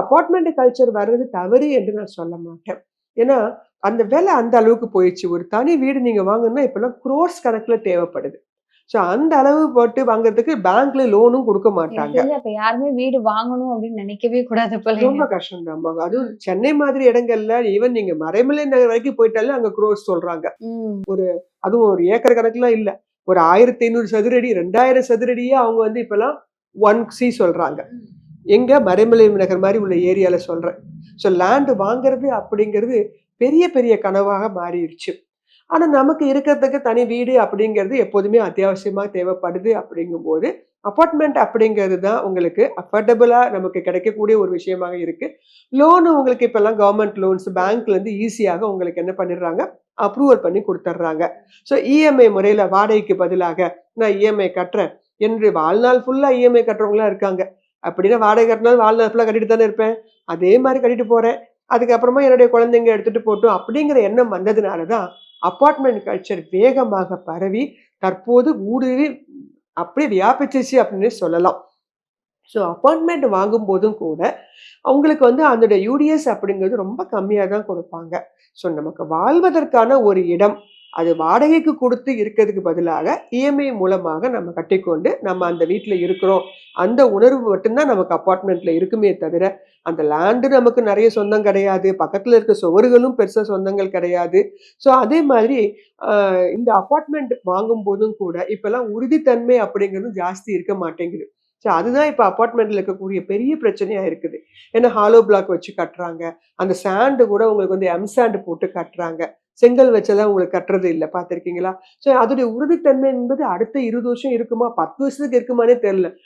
Apartment culture வர்றது தவறு என்று நான் சொல்ல மாட்டேன். ஏன்னா, அந்த விலை அந்த அளவுக்கு போயிருச்சு. ஒரு தனி வீடு நீங்க வாங்கணும்னா இப்பலாம் குரோர்ஸ் கணக்குல தேவைப்படுது. ஸோ அந்த அளவு போட்டு வாங்குறதுக்கு பேங்க்ல லோனும் குடுக்க எனக்கு மாட்டாங்க. தெரிஞ்சு அப்ப யாருமே வீடு வாங்கணும் அப்படின்னு நினைக்கவே கூடாது போலங்க. ரொம்ப கஷ்டம்தாம்மாங்க. அதுவும் சென்னை மாதிரி இடங்கள்ல ஈவன் நீங்க மறைமலை நகர் வரைக்கும் போயிட்டாலே அங்க குரோர்ஸ் சொல்றாங்க. ம். அதுவும் ஒரு ஏக்கர் கணக்குலாம் இல்ல. ஒரு 1500 சதுரடி, 2000 சதுரடியே அவங்க வந்து இப்பலாம் 1 சி சொல்றாங்க. எங்க மறைமலை நகர் மாரி உள்ள ஏரியால சொல்றேன். ஸோ லேண்ட் வாங்குறது அப்படிங்கிறது பெரிய பெரிய கனவாக மாறிருச்சு. ஆனா நமக்கு இருக்கிறதுக்கு தனி வீடு அப்படிங்கிறது எப்போதுமே அத்தியாவசியமா தேவைப்படுது அப்படிங்கும்போது, அபார்ட்மெண்ட் அப்படிங்கிறது தான் உங்களுக்கு அஃபோர்டபுளா நமக்கு கிடைக்கக்கூடிய ஒரு விஷயமாக இருக்கு. லோனு உங்களுக்கு இப்பல்லாம் கவர்மெண்ட் லோன்ஸ் பேங்க்லேருந்து ஈஸியாக உங்களுக்கு என்ன பண்ணிடுறாங்க, அப்ரூவல் பண்ணி குடுத்துடுறாங்க. ஸோ இஎம்ஐ முறையில வாடகைக்கு பதிலாக நான் இஎம்ஐ கட்டுறேன் என்று வாழ்நாள் ஃபுல்லா இஎம்ஐ கட்டுறவங்கலாம் இருக்காங்க. அப்படின்னா வாடகை கட்டினாலும் வாழ்நாள் ஃபுல்லா கட்டிட்டு தானே இருப்பேன். அதே மாரி கட்டிட்டு போறேன். அதுக்கப்புறமா என்னுடைய குழந்தைங்க எடுத்துட்டு போட்டும் அப்படிங்கிற எண்ணம் வந்ததுனால தான் அபார்ட்மெண்ட் கல்ச்சர் வேகமாக பரவி தற்போது ஊடுருவி அப்படியே வியாபிச்சிருச்சு அப்படின்னு சொல்லலாம். ஸோ அப்பார்ட்மெண்ட் வாங்கும்போதும் கூட, அவங்களுக்கு வந்து அதோட யூடிஎஸ் அப்படிங்கிறது ரொம்ப கம்மியா தான் குடுப்பாங்க. ஸோ நமக்கு வாழ்வதற்கான ஒரு இடம், அது வாடகைக்கு குடுத்து இருக்கிறதுக்கு பதிலாக, இஎம்ஐ மூலமாக நம்ம கட்டிக்கொண்டு, நம்ம அந்த வீட்ல இருக்கிறோம். அந்த உணர்வு மட்டும் தான் நமக்கு அபார்ட்மெண்ட்ல இருக்குமே தவிர, அந்த லேண்டு நமக்கு நெறைய சொந்தம் கிடையாது. பக்கத்துல இருக்க சுவர்களும் பெருசா சொந்தங்கள் கிடையாது. ஸோ அதே மாதிரி இந்த அபார்ட்மெண்ட் வாங்கும்போதும் கூட, இப்பலாம் உறுதித்தன்மை அப்படிங்கிறது ஜாஸ்தி இருக்க மாட்டேங்குது. ஸோ அதுதான் இப்ப அபார்ட்மெண்ட்ல இருக்கக்கூடிய பெரிய பிரச்சனையா இருக்குது. ஏன்னா ஹாலோ பிளாக் வச்சு கட்டுறாங்க. அந்த சாண்ட் கூட உங்களுக்கு வந்து எம் சாண்ட் போட்டு கட்டுறாங்க. செங்கல் வச்செல்லாம் உங்களுக்கு கட்டுறது இல்ல பார்த்திருக்கீங்களா? ஸோ அதோடைய உறுதித்தன்மை என்பது அடுத்த 20 வருஷம் இருக்குமா? 10 வருஷத்துக்கு இருக்குமான்னே தெரியல.